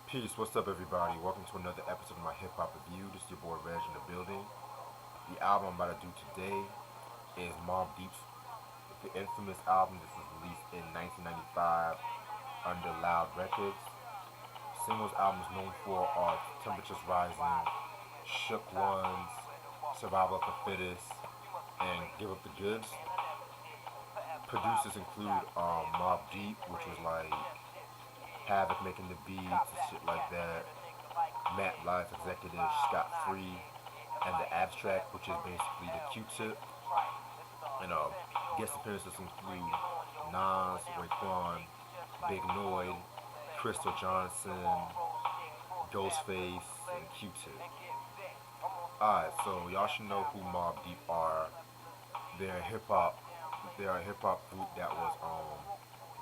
Peace, what's up everybody? Welcome to another episode of my hip hop review. This is your boy Reg in the building. The album I'm about to do today is Mobb Deep's infamous album. This was released in 1995 under Loud Records. Singles albums known for are Temperatures Rising, Shook Ones, Survival of the Fittest, and Give Up the Goods. Producers include Mobb Deep, which was like Havoc making the beats and shit like that. Matt Life executive Scott Free, and the Abstract, which is basically the Q-Tip. And guest appearances include Nas, Raekwon, Big Noyd, Crystal Johnson, Ghostface, and Q-Tip. Alright, so y'all should know who Mobb Deep are. They're a hip hop. They're a hip hop group that was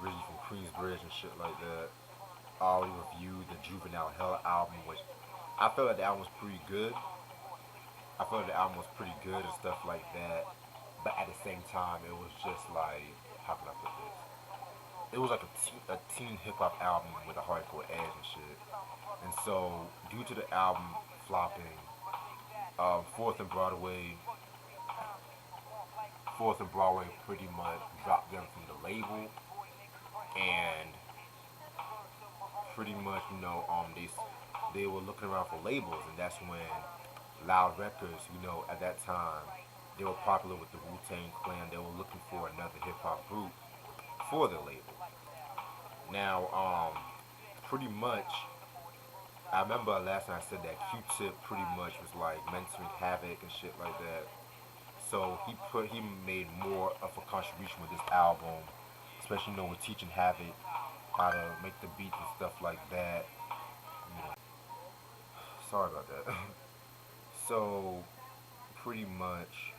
originally from Queensbridge and shit like that. I already reviewed the Juvenile Hell album, which I felt like the album was pretty good. I felt like the album was pretty good and stuff like that. But at the same time, it was just like, how can I put this? It was like a teen hip hop album with a hardcore edge and shit. And so, due to the album flopping, Fourth and Broadway, Fourth and Broadway pretty much dropped them from the label, and pretty much they were looking around for labels, and that's when Loud Records, at that time they were popular with the Wu-Tang Clan. They were looking for another hip hop group for the label. Now, pretty much, I remember last time I said that Q-Tip pretty much was like mentoring Havoc and shit like that. So he made more of a contribution with this album, especially with teaching Havoc how to make the beats and stuff like that. Sorry about that. So pretty much,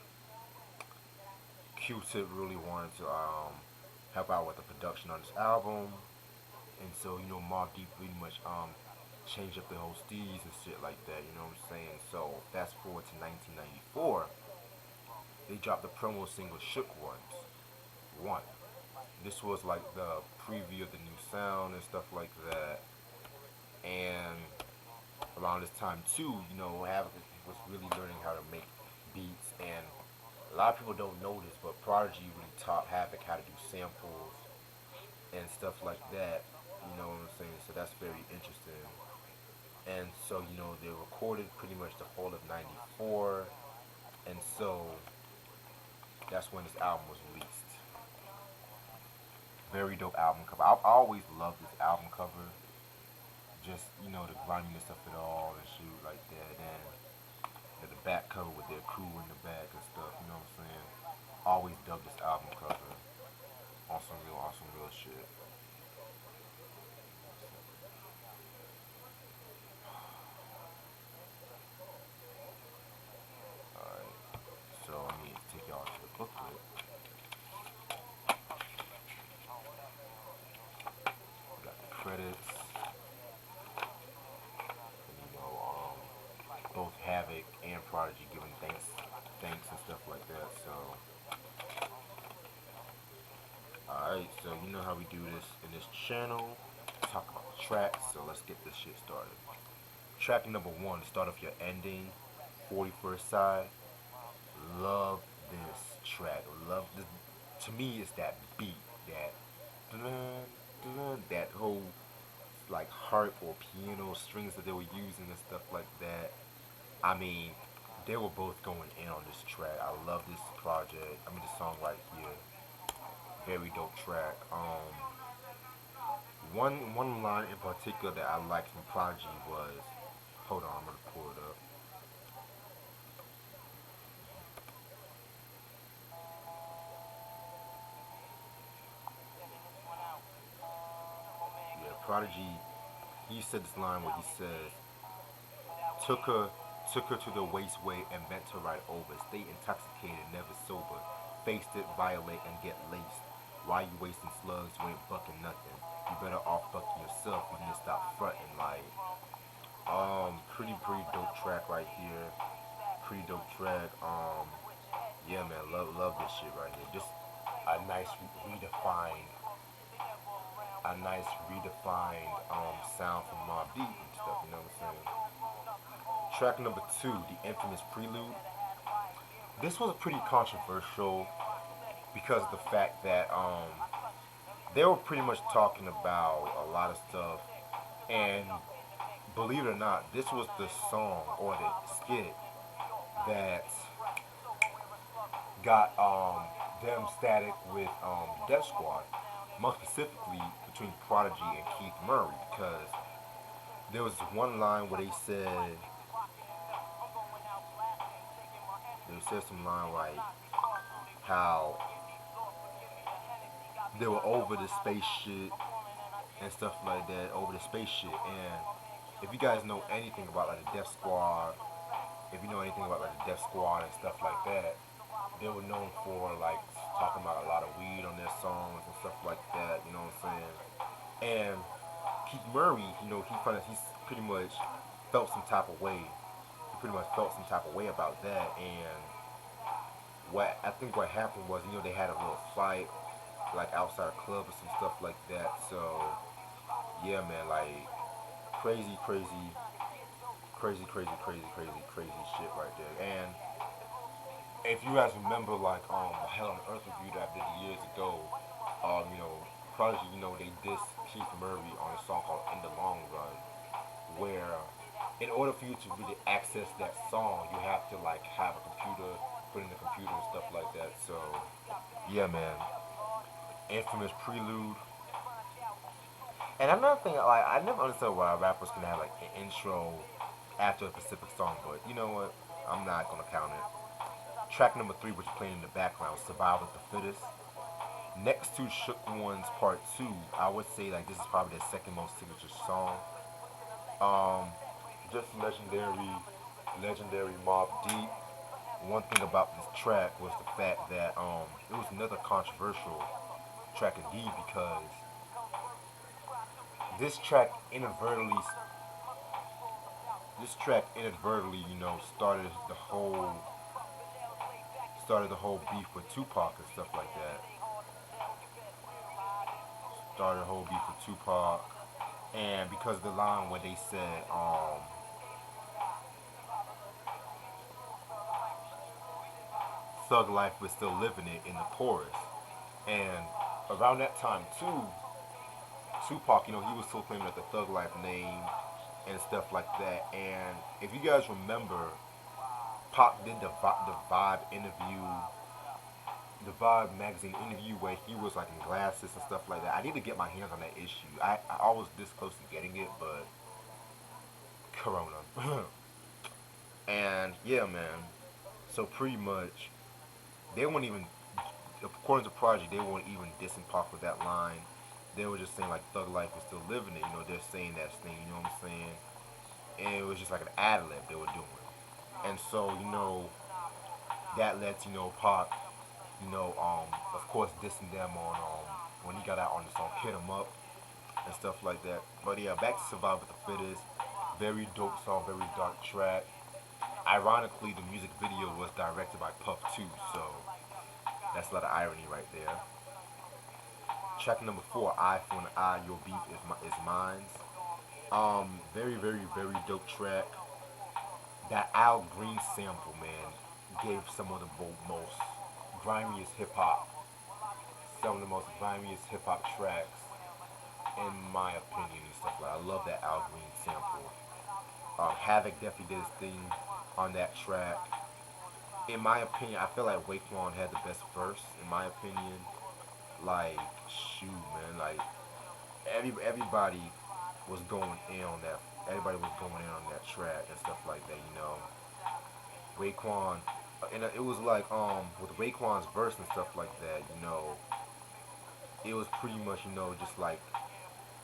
Q-Tip really wanted to help out with the production on this album, and so Mobb Deep pretty much changed up the whole steez and shit like that. You know what I'm saying? So fast forward to 1994, they dropped the promo single "Shook Ones" one. This was like the preview of the new sound and stuff like that. And around this time too, Havoc was really learning how to make beats, and a lot of people don't know this, but Prodigy really taught Havoc how to do samples and stuff like that. You know what I'm saying? So that's very interesting. And so they recorded pretty much the whole of '94, and so that's when this album was released. Very dope album cover. I always loved this album cover. Just the griminess of it all and shoot like that, and the back cover with their crew in the back and stuff. You know what I'm saying? Always dug this album cover on some real shit. Alright, so let me take y'all to the booklet. We got the credits, and both Havoc and Prodigy giving thanks and stuff like that. So, alright, so you know how we do this in this channel. Talk about the tracks, so let's get this shit started. Track number one, to start off your ending, 41st side. Love this track. Love this. To me, it's that beat, that that whole like harp or piano strings that they were using and stuff like that. I mean, they were both going in on this track. I love this project. I mean, this song right here, very dope track. One line in particular that I liked from Prodigy was, hold on, I'm gonna pull it up. Yeah, Prodigy. He said this line where he says, "Took her, took her to the wasteway and bent her right over. Stay intoxicated, never sober. Faced it, violate and get laced. Why you wasting slugs? You ain't bucking nothing. You better off bucking yourself. You need to stop fronting." Like, pretty dope track right here. Pretty dope track. Yeah, man, love this shit right here. Just a nice redefined a nice redefined sound from Mobb Deep and stuff. You know what I'm saying? Track number two, the infamous Prelude. This was pretty controversial because of the fact that they were pretty much talking about a lot of stuff, and believe it or not, this was the song or the skit that got them static with Death Squad, more specifically between Prodigy and Keith Murray, because there was one line where they said some line like how they were over the space shit and stuff like that, over the space shit. And if you guys know anything about like the Death Squad, if you know anything about like the Death Squad and stuff like that, they were known for like talking about a lot of weed on their songs and stuff like that. You know what I'm saying? And Keith Murray, he's pretty much felt some type of way. He pretty much felt some type of way about that. And what happened was, they had a little fight, like outside a club or some stuff like that. So yeah, man, like crazy, crazy, crazy, crazy, crazy, crazy, crazy shit right there. And if you guys remember, like the Hell on Earth review that I did years ago, um, you know, Prodigy, they dissed Keith Murray on a song called "In the Long Run," where in order for you to really access that song, you have to like have a computer, put in the computer and stuff like that. So yeah, man, infamous Prelude. And another thing, like I never understood why rappers can have like an intro after a specific song, but you know what? I'm not gonna count it. Track number three, which is playing in the background, "Survive with the Fittest." Next to Shook One's Part Two, I would say like this is probably their second most signature song. Um, just legendary Mobb Deep. One thing about this track was the fact that it was another controversial track indeed because this track inadvertently started the whole beef with Tupac and stuff like that. Started the whole beef with Tupac, and because of the line where they said Thug Life was still living it in the chorus, and around that time too, Tupac, he was still claiming like the Thug Life name and stuff like that. And if you guys remember, Pac did the Vibe interview, the Vibe magazine interview where he was like in glasses and stuff like that. I need to get my hands on that issue. I was this close to getting it, but Corona. And yeah, man. So pretty much, they weren't even, according to Project, they weren't even dissing Pac with that line. They were just saying like Thug Life was still living it. They're saying that thing. You know what I'm saying? And it was just like an ad lib they were doing. And so that led to Pac, of course dissing them on when he got out on the song "Hit 'Em Up" and stuff like that. But yeah, back to "Survive with the Fittest." Very dope song, very dark track. Ironically, the music video was directed by Puff too, so that's a lot of irony right there. Track number four, "Eye for an Eye, Your Beef is Mine." Very, very, very dope track. That Al Green sample, man, gave some of the most grimiest hip hop, some of the most grimiest hip hop tracks, in my opinion and stuff like that. I love that Al Green sample. Havoc definitely did his thing on that track. In my opinion, I feel like Wakeman had the best verse. In my opinion, like shoot, man, like everybody was going in on that. Everybody was going in on that track and stuff like that. Raekwon, and it was like with Raekwon's verse and stuff like that. It was pretty much just like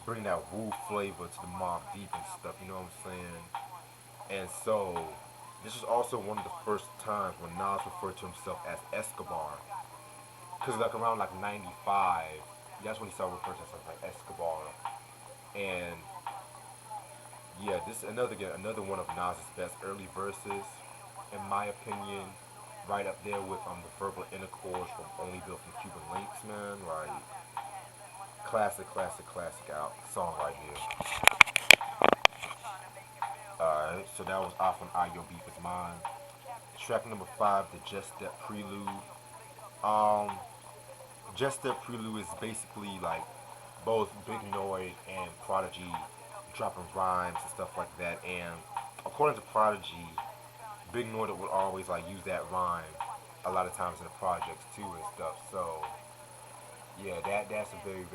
bring that woo flavor to the Mobb Deep and stuff. You know what I'm saying? And so this is also one of the first times when Nas referred to himself as Escobar, because like around like '95, that's when he started referring to himself like Escobar. And yeah, this is another one of Nas's best early verses, in my opinion. Right up there with the verbal intercourse from Only Built from Cuban Links, man. Like, classic out song right here. Alright, so that was off on I Your Beef Is Mine. Track number 5, the Just Step Prelude. Um, Just Step Prelude is basically like both Big Noid and Prodigy dropping rhymes and stuff like that. And according to Prodigy, Big Noid would always like use that rhyme a lot of times in the projects too and stuff. So yeah, that's a very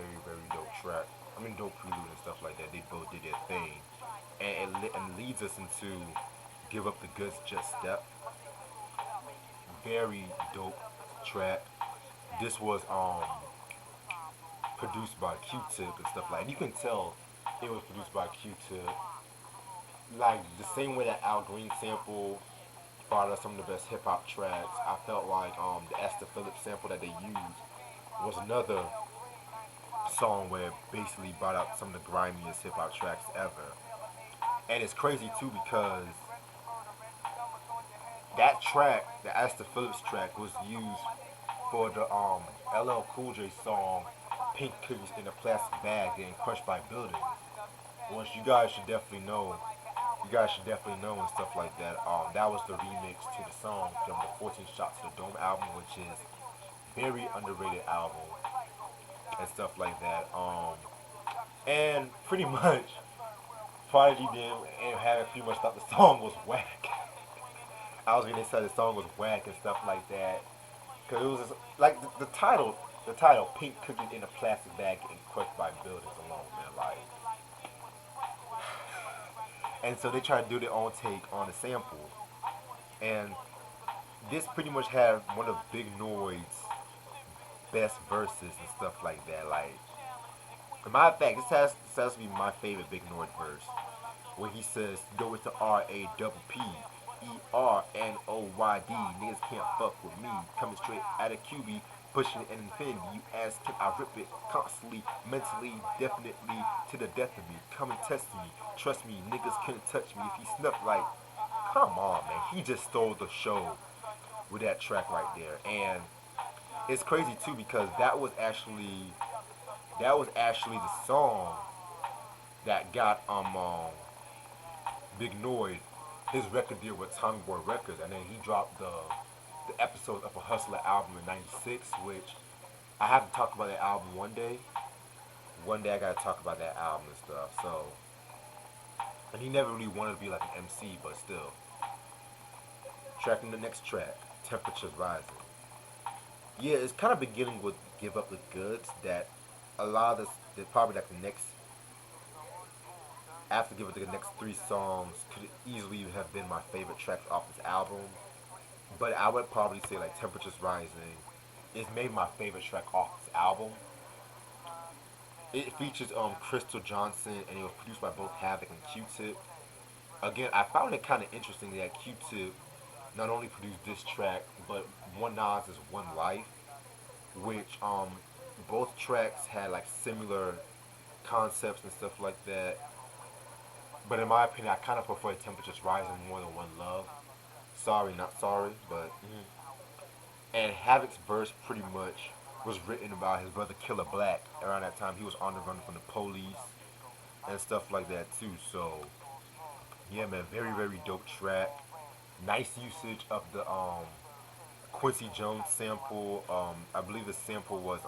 dope track. I mean, dope prelude and stuff like that. They both did their thing, and and leads us into Give Up the Goods, Just Step. Very dope track. This was produced by Q-Tip and stuff like. And you can tell it was produced by Q-Tip, like the same way that Al Green sample brought us some of the best hip hop tracks. I felt like the Esther Phillips sample that they used was another song where it basically brought out some of the grimiest hip hop tracks ever. And it's crazy too because that track, the Esther Phillips track, was used for the LL Cool J song "Pink Cookies in a Plastic Bag" getting crushed by buildings. Which you guys should definitely know. You guys should definitely know and stuff like that. That was the remix to the song from the 14 Shots to the Dome album, which is very underrated album and stuff like that. And pretty much Prodigy did and had pretty much thought the song was whack. I was gonna say the song was whack and stuff like that because it was just, like the title "Pink Cookies in a Plastic Bag" and crushed by buildings alone, man. Like, and so they tried to do their own take on the sample, and this pretty much had one of Big Noid's best verses and stuff like that. Like, as a matter of fact, this has to be my favorite Big Noid verse, where he says, "Go with the RAPPERNOYD. Niggas can't fuck with me. Coming straight out of QB, pushing it in infinity. You ask, can I rip it constantly, mentally, definitely, to the death of me. Come and test me. Trust me, niggas couldn't touch me." If he snuffed like, come on, man. He just stole the show with that track right there. And it's crazy too because that was actually the song that got Big Noid his record deal with Tommy Boy Records, and then he dropped the episode of a Hustler album in '96, which I have to talk about that album one day. One day I gotta talk about that album and stuff. So, and he never really wanted to be like an MC, but still. Tracking the next track, Temperatures Rising. Yeah, it's kind of beginning with Give Up the Goods that a lot of this, probably like the next, after Give Up the next three songs could easily have been my favorite tracks off this album. But I would probably say like Temperatures Rising is maybe my favorite track off this album. It features Crystal Johnson and it was produced by both Havoc and Q-Tip. Again, I found it kind of interesting that Q-Tip not only produced this track, but One Nas is One Life, which both tracks had like similar concepts and stuff like that. But in my opinion, I kind of prefer Temperatures Rising more than One Love. Sorry, not sorry, but and Havoc's verse pretty much was written about his brother Killer Black. Around that time, he was on the run from the police and stuff like that too. So yeah, man, very dope track. Nice usage of the Quincy Jones sample. I believe the sample was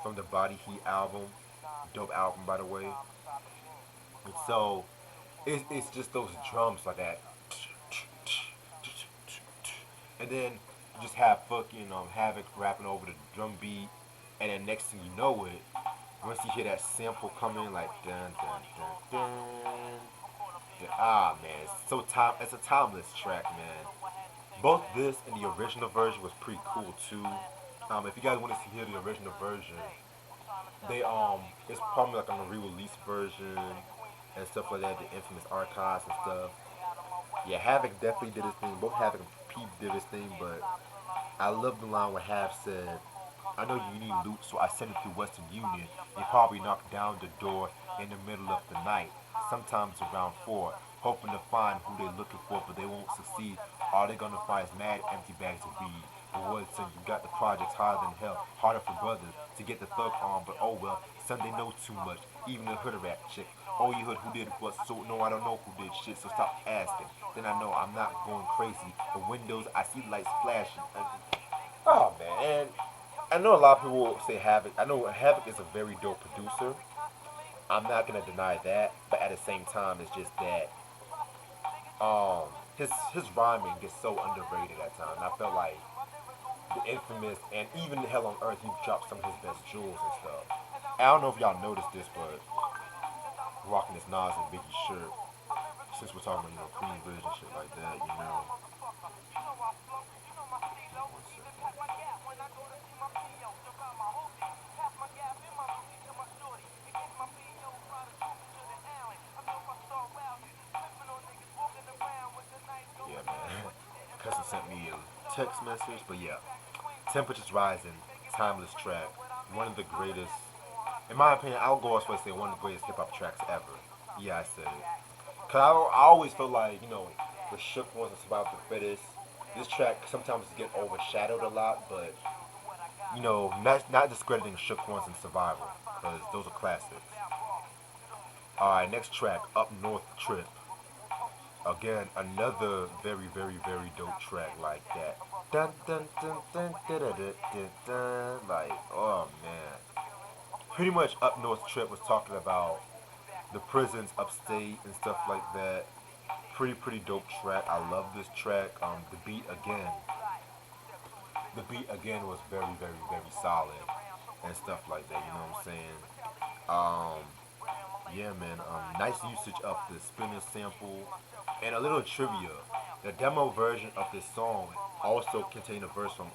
from the Body Heat album. Dope album, by the way. And so it's just those drums like that, and then you just have fucking Havoc rapping over the drum beat, and then next thing you know it, once you hear that sample come in like dun dun dun dun, man, it's a timeless track, man. Both this and the original version was pretty cool too. If you guys want to hear the original version, they it's probably like on a re-release version and stuff like that, the infamous archives and stuff. Yeah, Havoc definitely did his thing. Both Havoc and Pete did his thing, but I love the line where Hav said, "I know you need loot, so I sent it through Western Union. You probably knocked down the door in the middle of the night, sometimes around 4, hoping to find who they're looking for, but they won't succeed. All they're gonna find is mad empty bags of weed. But what, son, you got the projects higher than hell. Harder for brothers to get the thug on, but oh well. Son, they know too much. Even the hood rat chick. Oh, you heard who did what? So no, I don't know who did shit. So stop asking. Then I know I'm not going crazy. The windows, I see lights flashing. Oh man, and I know a lot of people say Havoc. I know Havoc is a very dope producer. I'm not gonna deny that, but at the same time, it's just that um his rhyming gets so underrated at times. I felt like the infamous and even Hell on Earth, he dropped some of his best jewels and stuff. I don't know if y'all noticed this, but rocking this Nas and Biggie shirt. Since we're talking about Queen Bridge and shit like that, you know. One second. Yeah, man. Cousin sent me a text message, but yeah, Temperatures Rising, timeless track, one of the greatest. In my opinion, I'll go as far as say one of the greatest hip hop tracks ever. Yeah, I said it. Cause I always feel like the Shook ones and Survival the Fittest. This track sometimes get overshadowed a lot, but not discrediting Shook ones and Survival, cause those are classics. All right, next track, Up North Trip. Again, another very, very, very dope track like that. Dun dun dun dun dun dun dun dun. Dun. Like, oh man. Pretty much Up North Trip was talking about the prisons upstate and stuff like that. Pretty dope track. I love this track. The beat again was very, very, very solid and stuff like that. You know what I'm saying? Yeah, man. Nice usage of the spinner sample and a little trivia. The demo version of this song also contained a verse from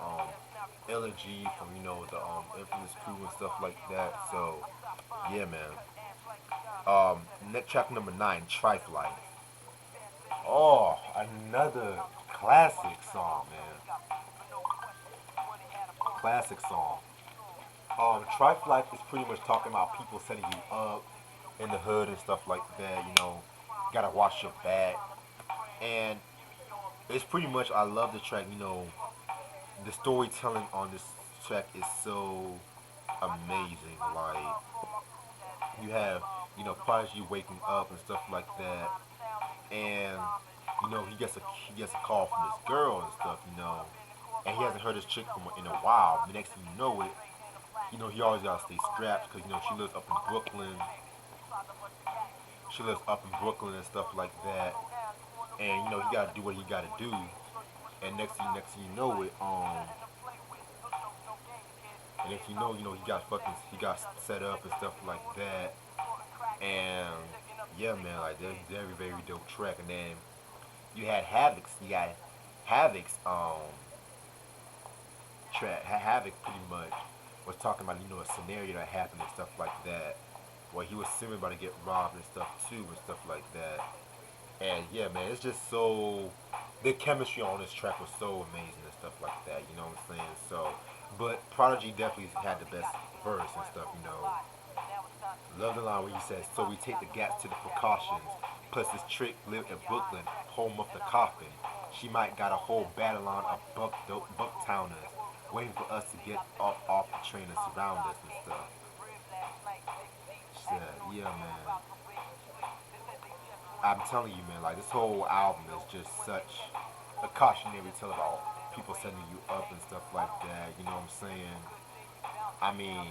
Elegy from the Infamous Crew and stuff like that. So yeah, man. Next track number 9, Trife Life. Oh, another classic song, man. Classic song. Trife Life is pretty much talking about people setting you up in the hood and stuff like that. Gotta watch your back, and it's pretty much. I love the track. The storytelling on this track is so amazing. Like you have, Prodigy waking up and stuff like that, and he gets a call from this girl and stuff. And he hasn't heard his chick from in a while. The next thing you know it, he always gotta stay strapped because she lives up in Brooklyn. She lives up in Brooklyn and stuff like that. And he gotta do what he gotta do. And next thing you know it, and if he got set up and stuff like that. And yeah, man, like that's very very dope track. And then you got Havoc's track. Havoc pretty much was talking about a scenario that happened and stuff like that, where he was similar about to get robbed and stuff too and stuff like that. And yeah, man, it's just so the chemistry on this track was so amazing and stuff like that. You know what I'm saying? So, but Prodigy definitely had the best verse and stuff. Love the line where he says, "So we take the gas to the precautions. Plus this trick lived in Brooklyn, home of the coffin. She might got a whole battle on of bucktowners, waiting for us to get off the train and surround us and stuff." Shit, yeah, man. I'm telling you, man, like this whole album is just such a cautionary tale about people setting you up and stuff like that. You know what I'm saying? I mean,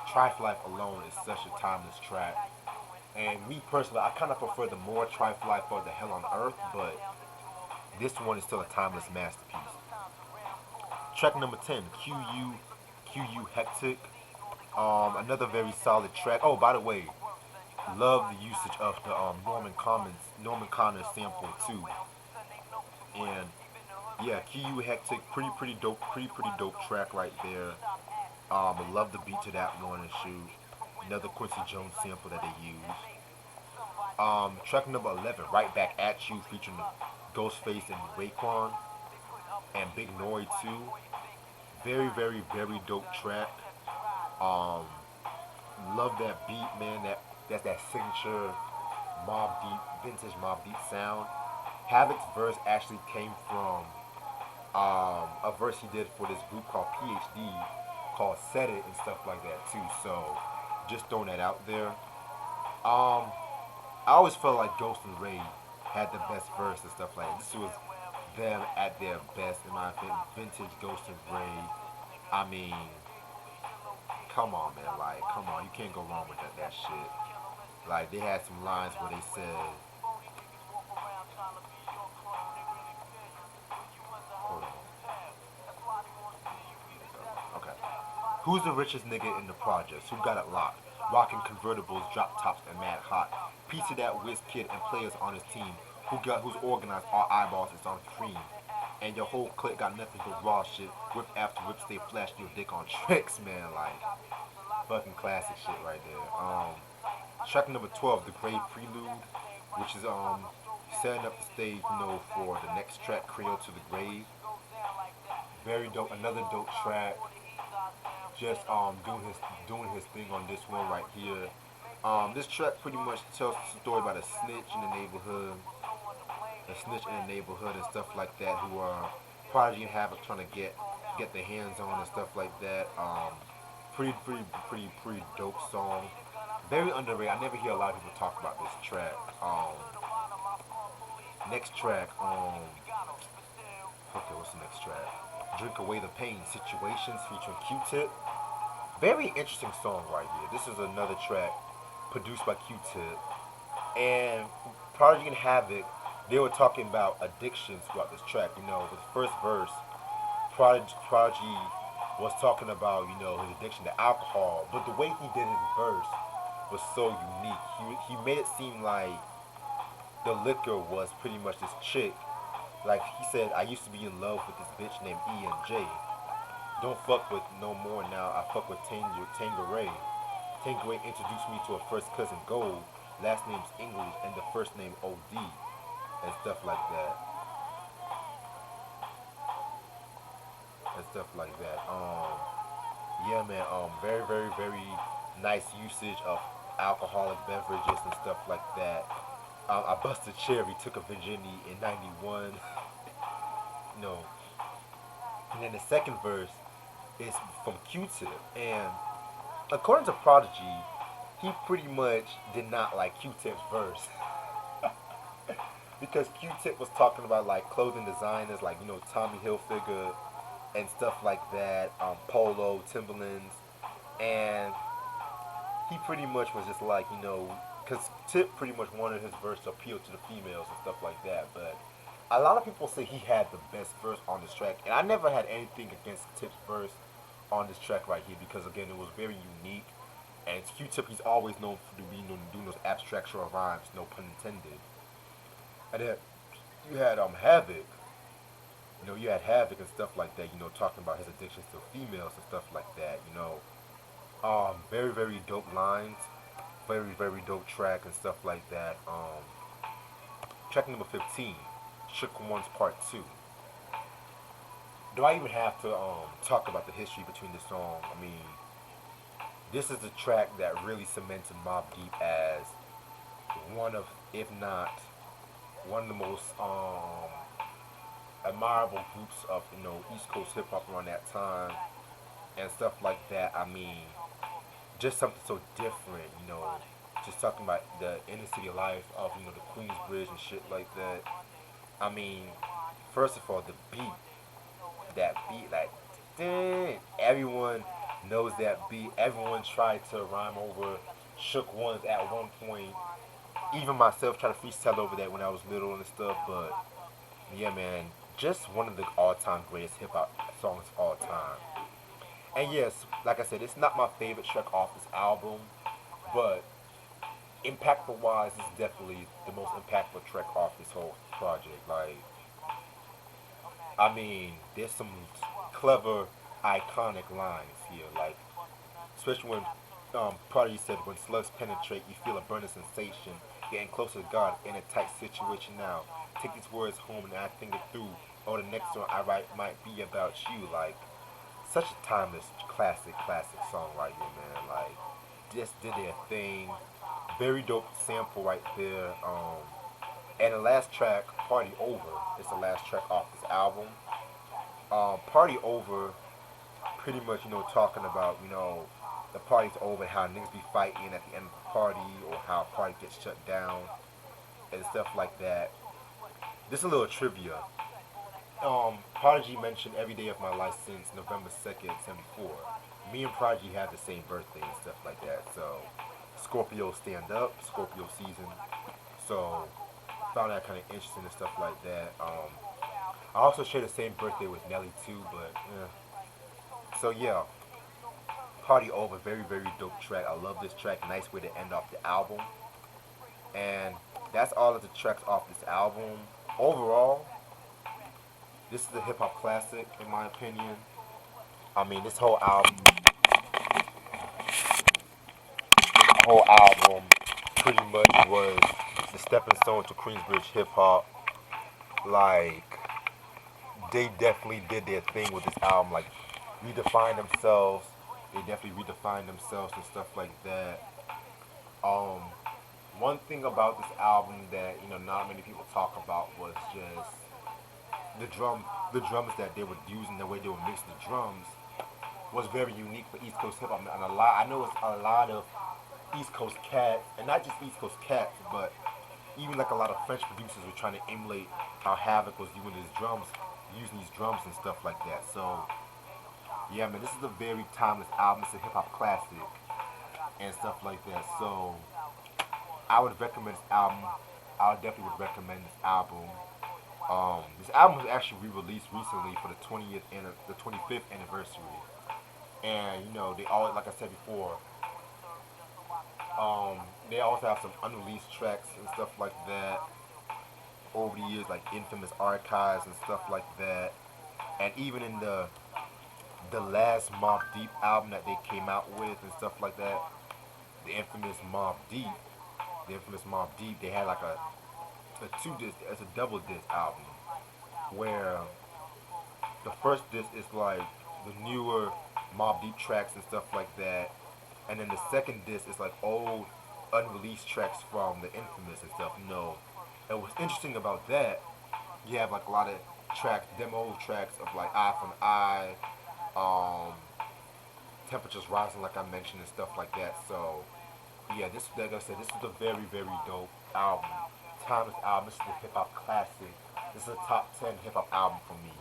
Trife Life alone is such a timeless track. And me personally, I kind of prefer the more Trife Life or the Hell on Earth, but this one is still a timeless masterpiece. Track number 10, QU Hectic. Another very solid track. Oh, by the way, love the usage of the Norman Connors sample too. And yeah, QU Hectic, pretty dope track right there. I love the beat to that one and shoot. Another Quincy Jones sample that they use. Track number 11, Right Back at You, featuring Ghostface and Raekwon and Big Nori too. Very, very, very dope track. Um, love that beat, man. That's that signature Mobb Deep, vintage Mobb Deep sound. Havoc's verse actually came from a verse he did for this group called PhD called Set It and stuff like that too. So just throwing that out there. I always felt like Ghost and Ray had the best verse and stuff like that. This was them at their best in my opinion. Vintage Ghost and Ray. I mean, come on man, like come on, you can't go wrong with that shit. Like they had some lines where they said, hold on, okay. Who's the richest nigga in the projects? Who got it locked? Rocking convertibles, drop tops, and mad hot. Piece of that whiz kid and players on his team. Who's organized? All eyeballs is on cream. And your whole clique got nothing but raw shit. Whip after whip, stay flashing your dick on tricks, man. Like fucking classic shit right there. Track number 12, The Grave Prelude, which is setting up the stage, for the next track, Creole to the Grave. Very dope, another dope track. Just doing his thing on this one right here. This track pretty much tells the story about a snitch in the neighborhood, and stuff like that, who are Prodigy and Havoc trying to get their hands on and stuff like that. Pretty dope song. Very underrated. I never hear a lot of people talk about this track. Next track. Okay, what's the next track? Drink Away the Pain. Situations featuring Q-Tip. Very interesting song right here. This is another track produced by Q-Tip. And Prodigy and Havoc, they were talking about addictions throughout this track. With the first verse, Prodigy was talking about, his addiction to alcohol. But the way he did his verse was so unique. He made it seem like the liquor was pretty much this chick. Like he said, I used to be in love with this bitch named E and J. Don't fuck with no more now. I fuck with Tangeray. Tangeray introduced me to a first cousin Gold. Last name's English and the first name OD and stuff like that. Yeah, man. Very, very, very nice usage of alcoholic beverages and stuff like that. I busted cherry, took a Virginia in '91. You know, and then the second verse is from Q-Tip, and according to Prodigy, he pretty much did not like Q-Tip's verse because Q-Tip was talking about like clothing designers, like Tommy Hilfiger and stuff like that, Polo, Timberlands, and he pretty much was just like because Tip pretty much wanted his verse to appeal to the females and stuff like that, but a lot of people say he had the best verse on this track, and I never had anything against Tip's verse on this track right here because again it was very unique. And Q-Tip, he's always known for doing those abstract short rhymes, no pun intended. And then you had Havoc, and stuff like that. Talking about his addictions to females and stuff like that. Very very dope lines, very very dope track and stuff like that. Track number 15, Shook One's Part 2. Do I even have to talk about the history between the song? I mean, this is the track that really cemented Mobb Deep as one of, if not one of the most admirable groups of East Coast hip hop around that time and stuff like that. I mean, just something so different. Just talking about the inner city life of the Queensbridge and shit like that. I mean, first of all, the beat, like, dang, everyone knows that beat. Everyone tried to rhyme over Shook Ones at one point. Even myself tried to freestyle over that when I was little and stuff. But yeah, man, just one of the all-time greatest hip hop songs of all time. And yes, like I said, it's not my favorite track off this album, but impactful wise, it's definitely the most impactful track off this whole project. Like, I mean, there's some clever, iconic lines here. Like, especially when Prodigy said, "When slugs penetrate, you feel a burning sensation, getting closer to God in a tight situation now. Take these words home and I think it through. Or the next one I write might be about you." Like, such a timeless, classic song right here, man. Like, just did their thing. Very dope sample right there. And the last track, Party Over, is the last track off this album. Party Over, pretty much, talking about, the party's over, how niggas be fighting at the end of the party, or how a party gets shut down, and stuff like that. Just a little trivia. Prodigy mentioned Every Day of My Life since November 2nd, 74. Me and Prodigy have the same birthday and stuff like that, so Scorpio stand up, Scorpio season. So found that kind of interesting and stuff like that. I also share the same birthday with Nelly too, but yeah. So yeah, Party Over, very very dope track. I love this track. Nice way to end off the album. And that's all of the tracks off this album. Overall, this is a hip hop classic in my opinion. I mean, this whole album pretty much was the stepping stone to Queensbridge hip hop. Like, they definitely did their thing with this album. Like, redefined themselves. They definitely redefined themselves and stuff like that. Um, One thing about this album that not many people talk about was just the the drums that they would use and the way they would mix the drums was very unique for East Coast hip hop. And I know it's a lot of East Coast cats, and not just East Coast cats, but even like a lot of French producers were trying to emulate how Havoc was doing his drums, using these drums and stuff like that. So yeah, man, this is a very timeless album. It's a hip hop classic and stuff like that. So I would recommend this album. I definitely would recommend this album. This album was actually re-released recently for the 25th anniversary, and they all, like I said before, they also have some unreleased tracks and stuff like that over the years, like Infamous Archives and stuff like that. And even in the last Mobb Deep album that they came out with and stuff like that, the infamous Mobb Deep, they had like a two disc, it's a double disc album where the first disc is like the newer Mobb Deep tracks and stuff like that, and then the second disc is like old unreleased tracks from the infamous and stuff. And what's interesting about that, you have like a lot of tracks, demo tracks of like Eye for an Eye, um, Temperatures Rising, like I mentioned, and stuff like that. So yeah, this, like I said, this is a very very dope album, timeless album. This is a hip hop classic. This is a top 10 hip hop album for me.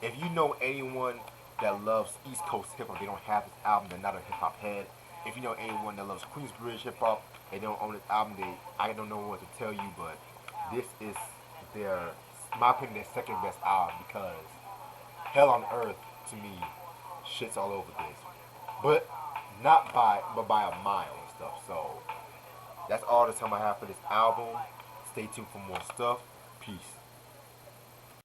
If you know anyone that loves East Coast hip hop, they don't have this album, they're not a hip hop head. If you know anyone that loves Queensbridge hip hop, they don't own this album, I don't know what to tell you, but this is their, in my opinion, their second best album, because Hell on Earth to me shits all over this, but not by a mile and stuff. So that's all the time I have for this album. Stay tuned for more stuff. Peace.